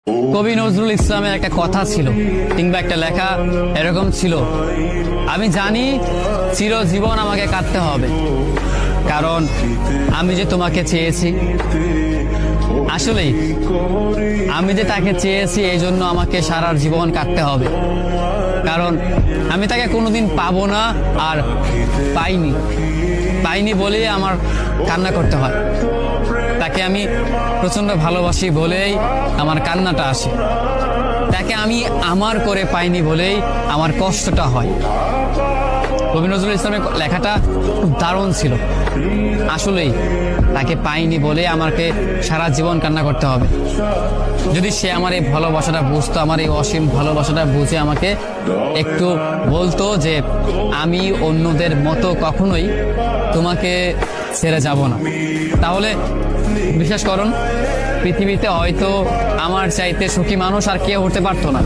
কবি নজরুল ইসলামের একটা কথা ছিল কিংবা একটা লেখা এরকম ছিল, আমি জানি চিরজীবন আমাকে কাটতে হবে, কারণ আমি যে তোমাকে চেয়েছি। আসলেই আমি যে তাকে চেয়েছি এই জন্য আমাকে সারা জীবন কাটতে হবে, কারণ আমি তাকে কোনোদিন পাবো না, আর পাইনি বলেই আমার কান্না করতে হয়। তাকে আমি প্রচন্ড ভালোবাসি বলেই আমার কান্নাটা আসে, তাকে আমি আমার করে পাইনি বলেই আমার কষ্টটা হয়। কবি নজরুল ইসলামের লেখাটা খুব দারুণ ছিল। আসলেই তাকে পাইনি বলে আমাকে সারা জীবন কান্না করতে হবে। যদি সে আমার এই ভালোবাসাটা বুঝতো, আমার এই অসীম ভালোবাসাটা বুঝে আমাকে একটু বলতো যে আমি অন্যদের মতো কখনোই তোমাকে ছেড়ে যাব না, তাহলে বিশ্বাস করুন পৃথিবীতে হয়তো আমার চাইতে সুখী মানুষ আর কেউ হতে পারতো না।